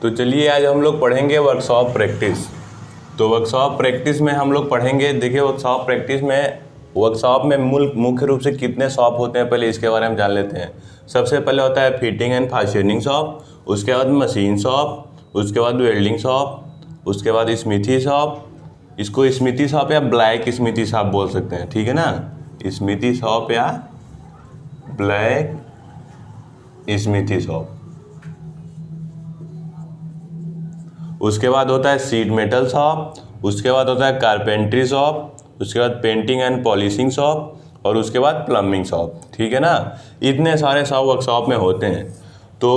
तो चलिए आज हम लोग पढ़ेंगे वर्कशॉप प्रैक्टिस। तो वर्कशॉप प्रैक्टिस में हम लोग पढ़ेंगे, देखिए वर्कशॉप में मुख्य रूप से कितने शॉप होते हैं पहले इसके बारे में जान लेते हैं। सबसे पहले होता है फिटिंग एंड फास्टनिंग शॉप, उसके बाद मशीन शॉप, उसके बाद वेल्डिंग शॉप, उसके बाद स्मिथी शॉप। इसको स्मिथी शॉप या ब्लैक स्मिथी शॉप बोल सकते हैं, ठीक है ना, स्मिथी शॉप या ब्लैक स्मिथी शॉप। उसके बाद होता है सीट मेटल शॉप, उसके बाद होता है कारपेंट्री शॉप, उसके बाद पेंटिंग एंड पॉलिशिंग शॉप और उसके बाद प्लम्बिंग शॉप, ठीक है ना। इतने सारे शॉप वर्कशॉप में होते हैं। तो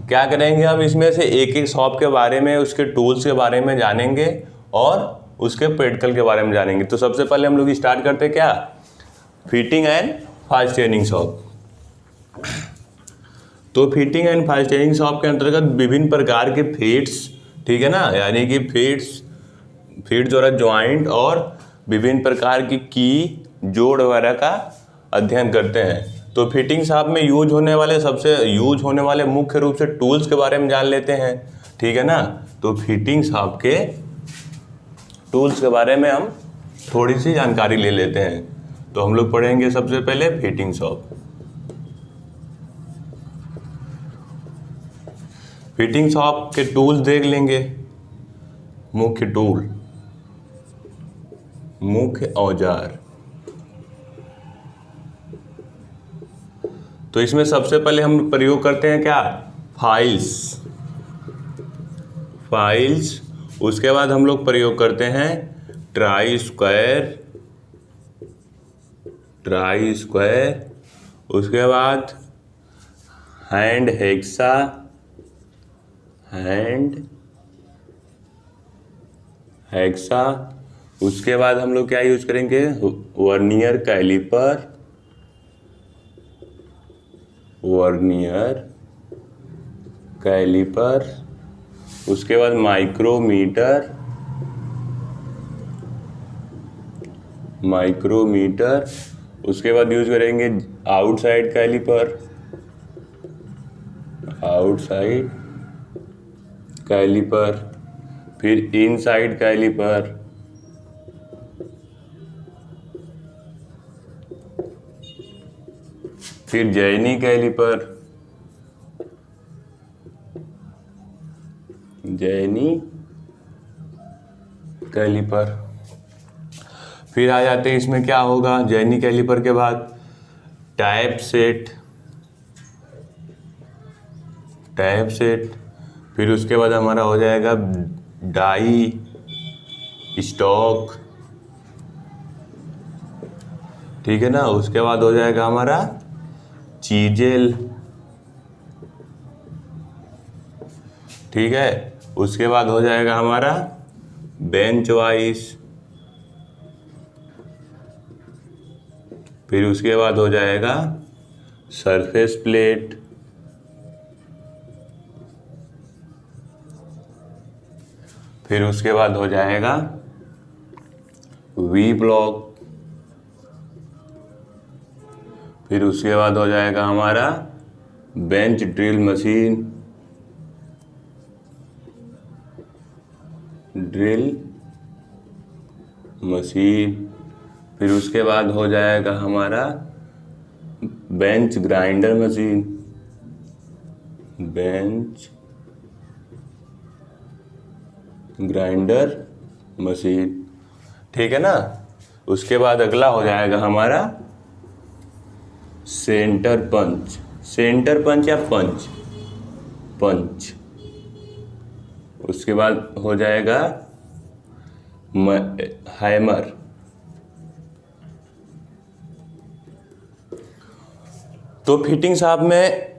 क्या करेंगे, हम इसमें से एक एक शॉप के बारे में, उसके टूल्स के बारे में जानेंगे और उसके प्रैक्टिकल के बारे में जानेंगे। तो सबसे पहले हम लोग स्टार्ट करते हैं क्या, फिटिंग एंड फास्टनिंग शॉप। तो फिटिंग एंड फास्टनिंग शॉप के अंतर्गत विभिन्न प्रकार के फिट्स, ठीक है ना, यानी कि फिट्स और जॉइंट और विभिन्न प्रकार की जोड़ वगैरह का अध्ययन करते हैं। तो फिटिंग शॉप में यूज होने वाले मुख्य रूप से टूल्स के बारे में जान लेते हैं, ठीक है ना। तो फिटिंग शॉप के टूल्स के बारे में हम थोड़ी सी जानकारी ले लेते हैं। तो हम लोग पढ़ेंगे सबसे पहले फिटिंग शॉप। फिटिंग शॉप के टूल्स देख लेंगे। मुख्य औजार। तो इसमें सबसे पहले हम प्रयोग करते हैं क्या, फाइल्स। उसके बाद हम लोग प्रयोग करते हैं ट्राई स्क्वायर। उसके बाद हैंड हेक्सा। उसके बाद हम लोग क्या यूज करेंगे, वर्नियर कैलिपर। उसके बाद माइक्रोमीटर। उसके बाद यूज करेंगे आउटसाइड कैलिपर, फिर इनसाइड कैलिपर, फिर जैनी कैलिपर। फिर आ जाते हैं, इसमें क्या होगा, जैनी कैलिपर के बाद टाइप सेट। फिर उसके बाद हमारा हो जाएगा डाई स्टॉक, ठीक है ना। उसके बाद हो जाएगा हमारा चीजेल, ठीक है। उसके बाद हो जाएगा हमारा बेंच वाइस। फिर उसके बाद हो जाएगा सरफेस प्लेट। फिर उसके बाद हो जाएगा वी ब्लॉक। फिर उसके बाद हो जाएगा हमारा बेंच ड्रिल मशीन। फिर उसके बाद हो जाएगा हमारा बेंच ग्राइंडर मशीन, ठीक है ना। उसके बाद अगला हो जाएगा हमारा सेंटर पंच या पंच। उसके बाद हो जाएगा हैमर। तो फिटिंग शॉप में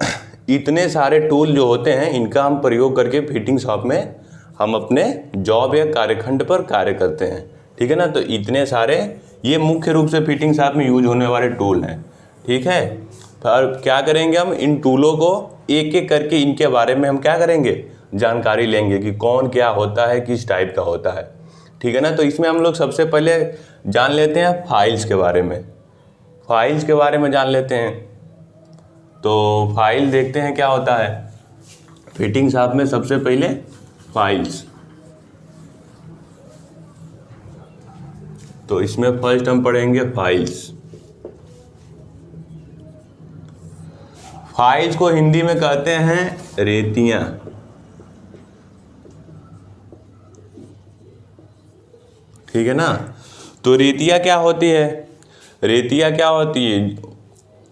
इतने सारे टूल जो होते हैं, इनका हम प्रयोग करके फिटिंग शॉप में हम अपने जॉब या कार्यखंड पर कार्य करते हैं, ठीक है ना। तो इतने सारे ये मुख्य रूप से फिटिंग शॉप में यूज होने वाले टूल हैं, ठीक है। और क्या करेंगे, हम इन टूलों को एक एक करके इनके बारे में हम क्या करेंगे, जानकारी लेंगे कि कौन क्या होता है, किस टाइप का होता है, ठीक है ना। तो इसमें हम लोग सबसे पहले जान लेते हैं फाइल्स के बारे में जान लेते हैं। तो फाइल देखते हैं क्या होता है। फिटिंग शाफ्ट में सबसे पहले फाइल्स, तो इसमें फर्स्ट हम पढ़ेंगे फाइल्स। फाइल्स को हिंदी में कहते हैं रेतियां। ठीक है ना। तो रेतियां क्या होती है? रेतियां क्या होती है?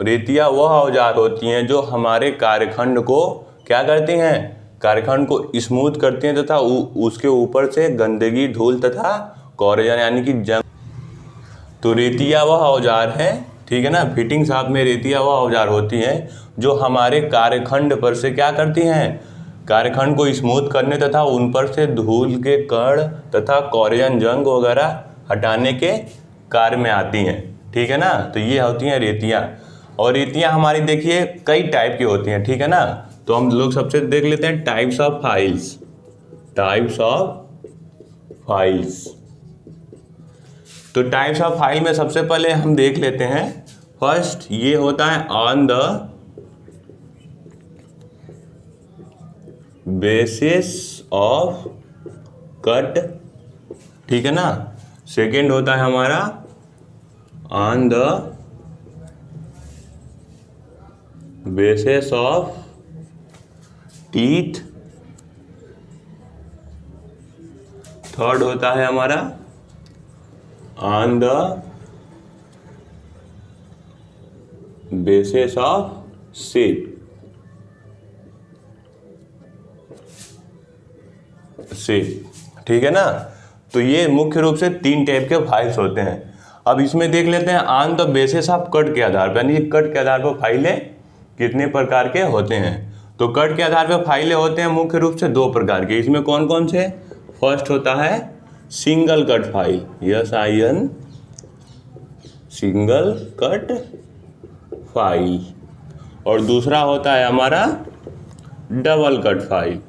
रेतियां वह औजार होती हैं जो हमारे कार्यखंड को क्या करती हैं? कार्यखंड को स्मूथ करती हैं तथा उसके ऊपर से गंदगी, धूल तथा कोरेजन यानी कि जंग। तो रेतियां वह औजार है, ठीक है ना। फिटिंग शाफ्ट में रेतियां वह औजार होती हैं जो हमारे कार्यखंड पर से क्या करती हैं? कार्यखंड को स्मूथ करने तथा उन पर से धूल के कण तथा कोरेजन, जंग वगैरह हटाने के कार्य में आती हैं। ठीक है ना। तो ये होती हैं रेतियां। और रेतियां हमारी देखिए कई टाइप की होती हैं, ठीक है ना। तो हम लोग सबसे देख लेते हैं types of files. Types of files. तो टाइप्स ऑफ फाइल में सबसे पहले हम देख लेते हैं, फर्स्ट ये होता है on the basis of cut, ठीक है ना। सेकेंड होता है हमारा on the basis of teeth. Third होता है हमारा on the basis of shape. ठीक है ना। तो ये मुख्य रूप से 3 टाइप के फाइल्स होते हैं। अब इसमें देख लेते हैं on the basis of cut के आधार पर, यानी कट के आधार पर फाइलें कितने प्रकार के होते हैं। तो कट के आधार पर फाइलें होते हैं मुख्य रूप से 2 प्रकार के। इसमें कौन कौन से? फर्स्ट होता है single cut file, SIN, single cut file. और दूसरा होता है हमारा double cut file,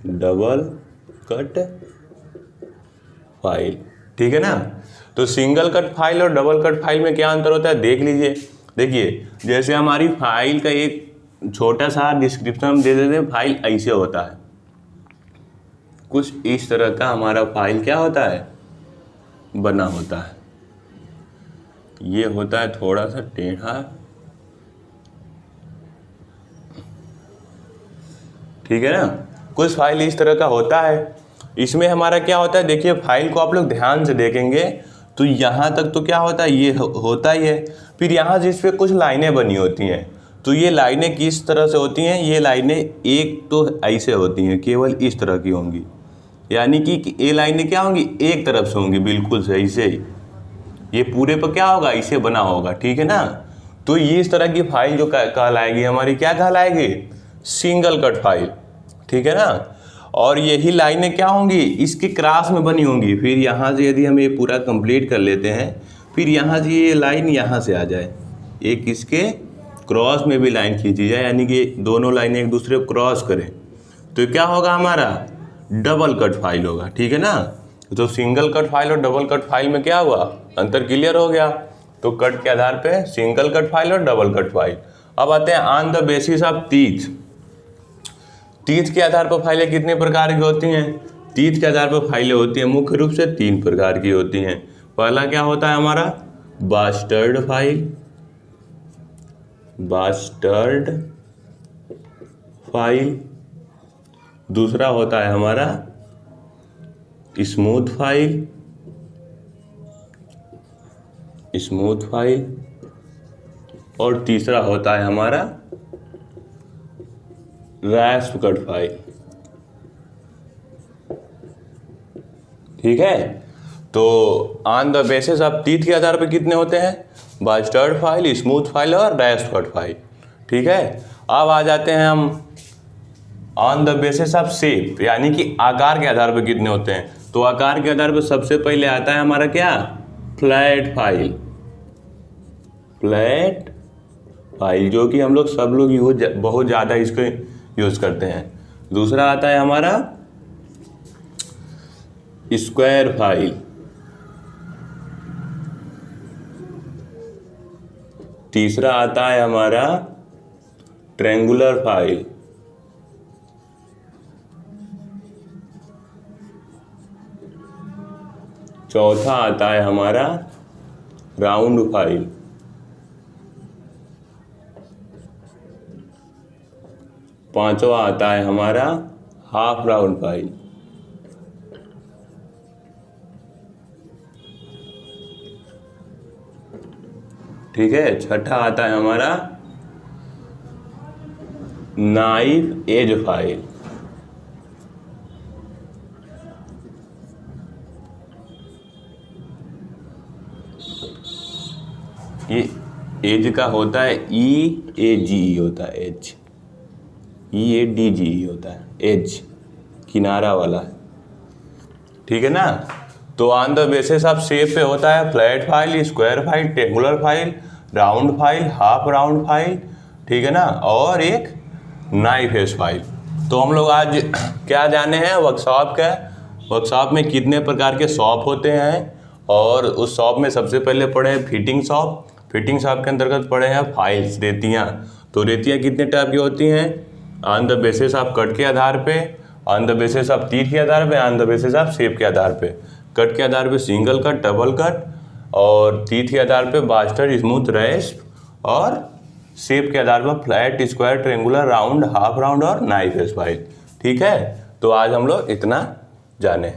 double cut file. ठीक है ना। तो सिंगल कट फाइल और डबल कट फाइल में क्या अंतर होता है देख लीजिए। देखिए जैसे हमारी फाइल का एक छोटा सा डिस्क्रिप्शन हम दे देते हैं, फाइल ऐसे होता है, कुछ इस तरह का हमारा फाइल क्या होता है? बना होता है। ये होता है थोड़ा सा टेढ़ा, ठीक है ना। कुछ फाइल इस तरह का होता है। इसमें हमारा क्या होता है, देखिए फाइल को आप लोग ध्यान से देखेंगे तो यहाँ तक तो क्या होता है, ये होता ही है। फिर यहाँ जिस पे कुछ लाइनें बनी होती हैं, तो ये लाइनें किस तरह से होती हैं? ये लाइनें एक तो ऐसे होती हैं, केवल इस तरह की होंगी, यानी कि ये लाइनें क्या होंगी? एक तरफ से होंगी, बिल्कुल सही से। ये पूरे पर क्या होगा? इसे बना होगा, ठीक है ना। तो ये इस तरह की फाइल जो कहलाएगी हमारी, क्या कहलाएगी? सिंगल कट फाइल, ठीक है ना। और यही लाइनें क्या होंगी? इसके क्रॉस में बनी होंगी। फिर यहाँ से यदि हम ये पूरा कंप्लीट कर लेते हैं, फिर यहाँ से ये लाइन यहाँ से आ जाए, एक इसके क्रॉस में भी लाइन खींची जाए, यानी कि दोनों लाइनें एक दूसरे को क्रॉस करें, तो क्या होगा हमारा? डबल कट फाइल होगा, ठीक है ना। तो सिंगल कट फाइल और डबल कट फाइल में क्या हुआ? अंतर क्लियर हो गया। तो कट के आधार पे सिंगल कट फाइल और डबल कट फाइल। अब आते हैं on the basis of teeth. Teeth के आधार पर फाइलें कितने प्रकार की होती हैं? टीथ के आधार पर फाइलें होती हैं मुख्य रूप से 3 प्रकार की होती हैं। पहला क्या होता है हमारा? Bastard file, bastard file. दूसरा होता है हमारा स्मूथ फाइल, स्मूथ फाइल। और तीसरा होता है हमारा रैस्प कट फाइल, ठीक है। तो on the basis of teeth के आधार पर कितने होते हैं? बास्टर्ड फाइल, स्मूथ फाइल और रैस्प कट फाइल, ठीक है। अब आ जाते हैं हम on the basis of shape, यानी कि आकार के आधार पर कितने होते हैं। तो आकार के आधार पर सबसे पहले आता है हमारा क्या? फ्लैट फाइल, फ्लैट फाइल, जो कि हम लोग सब लोग बहुत ज़्यादा इसको यूज़ करते हैं। दूसरा आता है हमारा स्क्वायर फाइल, तीसरा आता है हमारा ट्रायंगुलर फाइल, चौथा आता है हमारा राउंड फाइल। पांचवा आता है हमारा हाफ राउंड फाइल। ठीक है, छठा आता है हमारा नाइफ एज फाइल। ये एज का होता है EAGE होता है, एज EADGE होता है, एज किनारा वाला है। ठीक है ना। तो on the basis of shape पे होता है flat file, square file, triangular file, round file, half round file, ठीक है ना, और एक नाइफ एज फाइल। तो हम लोग आज क्या जाने हैं वर्कशॉप का। वर्कशॉप में कितने प्रकार के शॉप होते हैं, और उस शॉप में सबसे पहले पढ़े हैं फिटिंग शॉप। फिटिंग शॉप के अंतर्गत पढ़े हैं फाइल्स, रेतियाँ। तो रेतियाँ कितने टाइप की होती हैं, on the basis of cut के आधार पे, ऑन द बेसिस ऑफ तीर के आधार पे, on the basis of shape के आधार पे। कट के आधार पे सिंगल कट, डबल कट, और तीर के आधार पे बास्टर, स्मूथ, रेस्प, और शेप के आधार पर flat, square, triangular, round, half round और नाइफ एज फाइल। ठीक है, तो आज हम लोग इतना जाने।